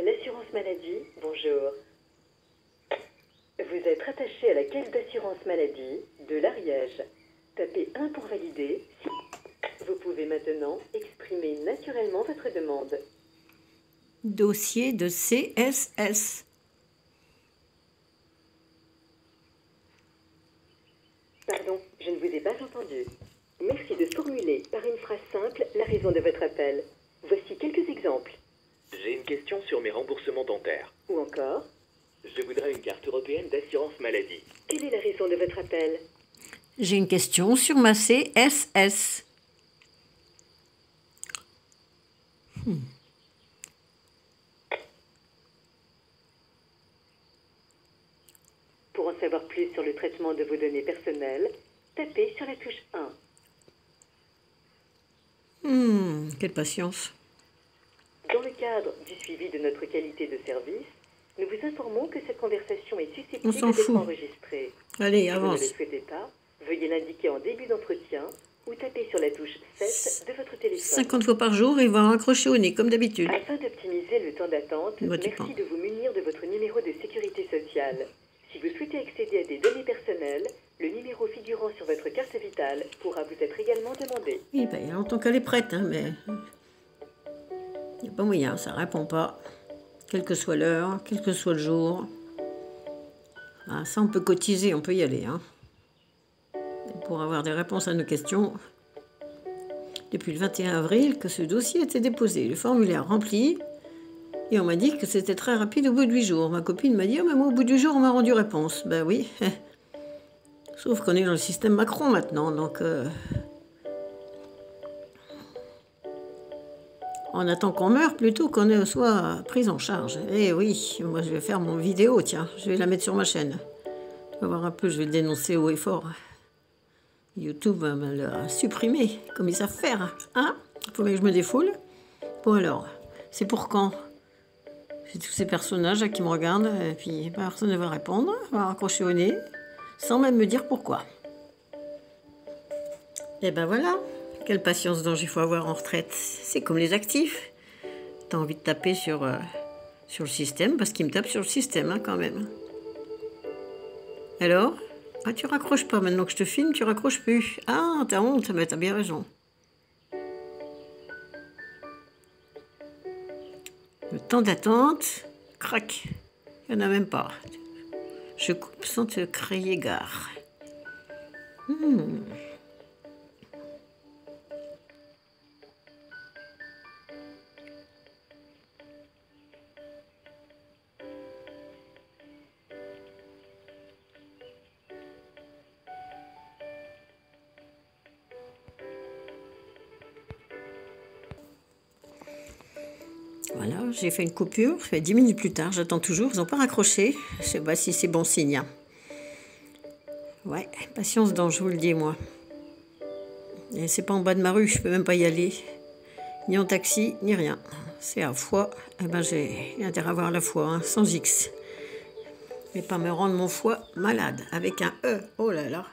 l'assurance maladie, bonjour. Vous êtes rattaché à la caisse d'assurance maladie de l'Ariège. Tapez 1 pour valider. Vous pouvez maintenant exprimer naturellement votre demande. Dossier de CSS. Pardon, je ne vous ai pas entendu. Merci de formuler par une phrase simple la raison de votre appel. Voici quelques exemples. J'ai une question sur mes remboursements dentaires. Ou encore, Je voudrais une carte européenne d'assurance maladie. quelle est la raison de votre appel? J'ai une question sur ma CSS. Pour en savoir plus sur le traitement de vos données personnelles, tapez sur la touche 1. Quelle patience. Dans le cadre du suivi de notre qualité de service, nous vous informons que cette conversation est On susceptible s'en d'être fout. enregistrée. Allez, Si vous ne le avance. souhaitez pas, veuillez l'indiquer en début d'entretien ou taper sur la touche 7 de votre téléphone. 50 fois par jour, il va raccrocher au nez, comme d'habitude. Afin d'optimiser le temps d'attente, Bah, tu merci penses. de vous munir de votre numéro de sécurité sociale. Si vous souhaitez accéder à des données personnelles, le numéro figurant sur votre carte vitale pourra vous être également demandé. Oui, ben, il y a longtemps qu'elle est prête, hein, mais il n'y a pas moyen, ça répond pas. Quelle que soit l'heure, quel que soit le jour. Ah, ça, on peut cotiser, on peut y aller. Hein. Et pour avoir des réponses à nos questions, depuis le 21 avril, que ce dossier était déposé, le formulaire rempli, et on m'a dit que c'était très rapide au bout de 8 jours. Ma copine m'a dit, oh, mais moi, au bout du jour, on m'a rendu réponse. Ben oui. Sauf qu'on est dans le système Macron maintenant, donc on attend qu'on meure plutôt qu'on soit pris en charge. Eh oui, moi je vais faire mon vidéo, tiens, je vais la mettre sur ma chaîne. Tu vas voir un peu, je vais le dénoncer haut et fort. YouTube va me le supprimer, comme ils savent faire. Hein? Il faudrait que je me défoule. Bon alors, c'est pour quand? J'ai tous ces personnages là qui me regardent, et puis personne ne va répondre, va raccrocher au nez, sans même me dire pourquoi. Et ben voilà, quelle patience dont il faut avoir en retraite. C'est comme les actifs. T'as envie de taper sur le système, parce qu'il me tape sur le système, hein, quand même. Alors? Ah, tu raccroches pas. Maintenant que je te filme, tu raccroches plus. Ah, t'as honte, mais t'as bien raison. Le temps d'attente, crac, il n'y en a même pas. Je coupe sans te crier gare. Voilà, j'ai fait une coupure, ça fait 10 minutes plus tard, j'attends toujours, ils n'ont pas raccroché. Je sais pas si c'est bon signe. Hein. Ouais, patience dont je vous le dis, moi. Et c'est pas en bas de ma rue, je peux même pas y aller. Ni en taxi, ni rien. C'est à foie. Eh ben j'ai intérêt à avoir la foi, hein, sans X. Mais pas me rendre mon foie malade, avec un E. Oh là là.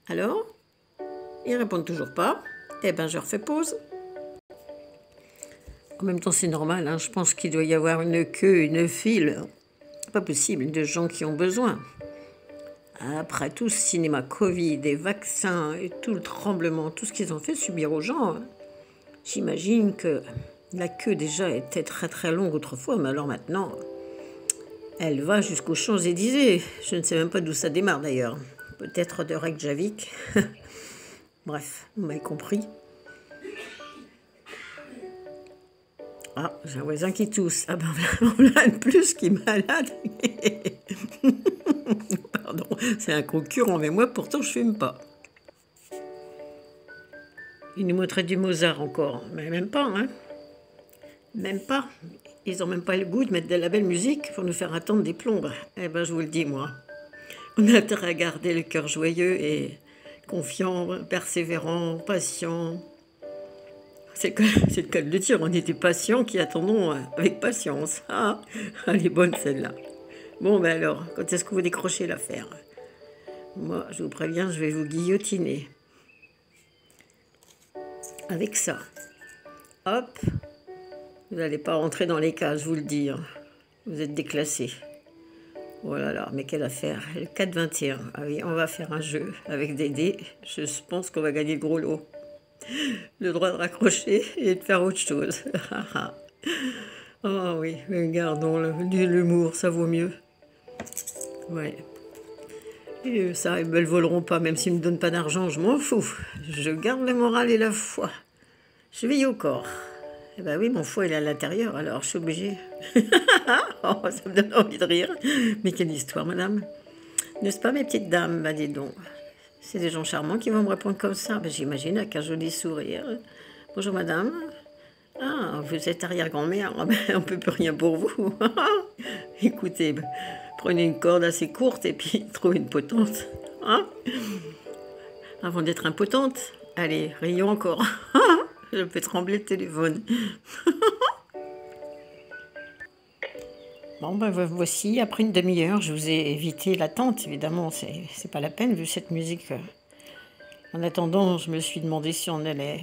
Alors? Ils répondent toujours pas. Eh ben je refais pause. En même temps, c'est normal, hein. Je pense qu'il doit y avoir une queue, une file. Pas possible, de gens qui ont besoin. Après tout ce cinéma Covid, des vaccins et tout le tremblement, tout ce qu'ils ont fait subir aux gens, j'imagine que la queue déjà était très très longue autrefois, mais alors maintenant, elle va jusqu'aux Champs-Élysées. Je ne sais même pas d'où ça démarre d'ailleurs. Peut-être de Reykjavik. Bref, vous m'avez compris. Ah, j'ai un voisin qui tousse. Ah ben voilà un plus qui est malade. Pardon, c'est un concurrent, mais moi pourtant je fume pas. Ils nous montraient du Mozart encore, mais même pas, hein. Même pas. Ils ont même pas le goût de mettre de la belle musique pour nous faire attendre des plombes. Eh ben je vous le dis, moi. On a intérêt à garder le cœur joyeux et confiant, persévérant, patient. C'est le cas de le dire, on était patients qui attendons avec patience. Ah, elle est bonne celle-là. Bon, ben alors, quand est-ce que vous décrochez l'affaire? Moi, je vous préviens, je vais vous guillotiner. Avec ça. Hop. Vous n'allez pas rentrer dans les cases, je vous le dis. Hein. Vous êtes déclassé. Oh là là, mais quelle affaire. Le 4-21. Ah oui, on va faire un jeu avec des dés. Je pense qu'on va gagner le gros lot. Le droit de raccrocher et de faire autre chose. Oh oui, mais gardons l'humour, ça vaut mieux. Ouais. Et ça, ils me le voleront pas, même s'ils me donnent pas d'argent, je m'en fous. Je garde le moral et la foi. Je vis au corps. Eh ben oui, mon foie il est à l'intérieur, alors je suis obligée. Oh, ça me donne envie de rire. Mais quelle histoire, madame. N'est-ce pas, mes petites dames? Bah dis donc. C'est des gens charmants qui vont me répondre comme ça. Ben, j'imagine avec un joli sourire. Bonjour, madame. Ah, vous êtes arrière-grand-mère. Ah, ben, on ne peut plus rien pour vous. Écoutez, ben, prenez une corde assez courte et puis trouvez une potente. Hein? Avant d'être impotente. Allez, rions encore. Je peux trembler le téléphone. Bon, ben voici, après une demi-heure, je vous ai évité l'attente, évidemment, c'est pas la peine vu cette musique. En attendant, je me suis demandé si on allait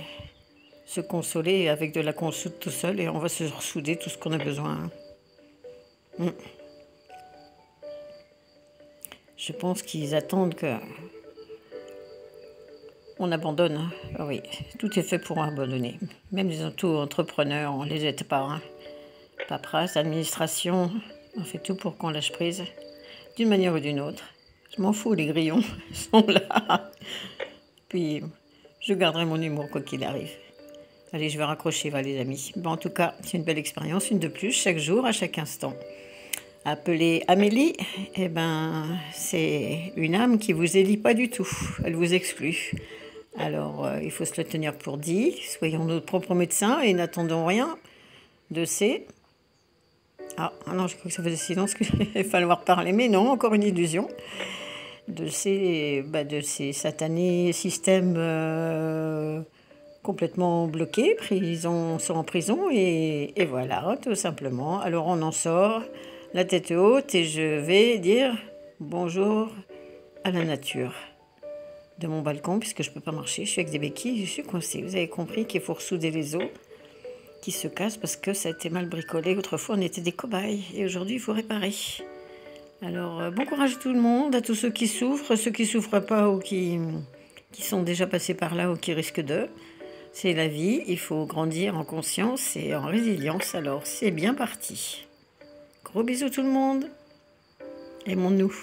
se consoler avec de la consoude tout seul et on va se ressouder tout ce qu'on a besoin. Je pense qu'ils attendent que on abandonne. Hein. Ah oui, tout est fait pour abandonner. Même les auto-entrepreneurs, on les aide pas. Hein. Paperasse, administration, on fait tout pour qu'on lâche prise, d'une manière ou d'une autre. Je m'en fous, les grillons sont là. Puis, je garderai mon humour quoi qu'il arrive. Allez, je vais raccrocher, va les amis. Bon, en tout cas, c'est une belle expérience, une de plus, chaque jour, à chaque instant. Appelez Amélie, eh ben, c'est une âme qui vous élit pas du tout. Elle vous exclut. Alors, il faut se le tenir pour dit. Soyons notre propre médecin et n'attendons rien de ces... Ah non, je crois que ça faisait silence, qu'il va falloir parler, mais non, encore une illusion. De ces satanés systèmes complètement bloqués, sont en prison, et voilà, tout simplement. Alors on en sort, la tête haute, et je vais dire bonjour à la nature. De mon balcon, puisque je ne peux pas marcher, je suis avec des béquilles, je suis coincée. Vous avez compris qu'il faut ressouder les os qui se cassent parce que ça a été mal bricolé. Autrefois, on était des cobayes et aujourd'hui, il faut réparer. Alors, bon courage à tout le monde, à tous ceux qui souffrent pas ou qui sont déjà passés par là ou qui risquent de. C'est la vie, il faut grandir en conscience et en résilience. Alors, c'est bien parti. Gros bisous tout le monde. Aimons-nous.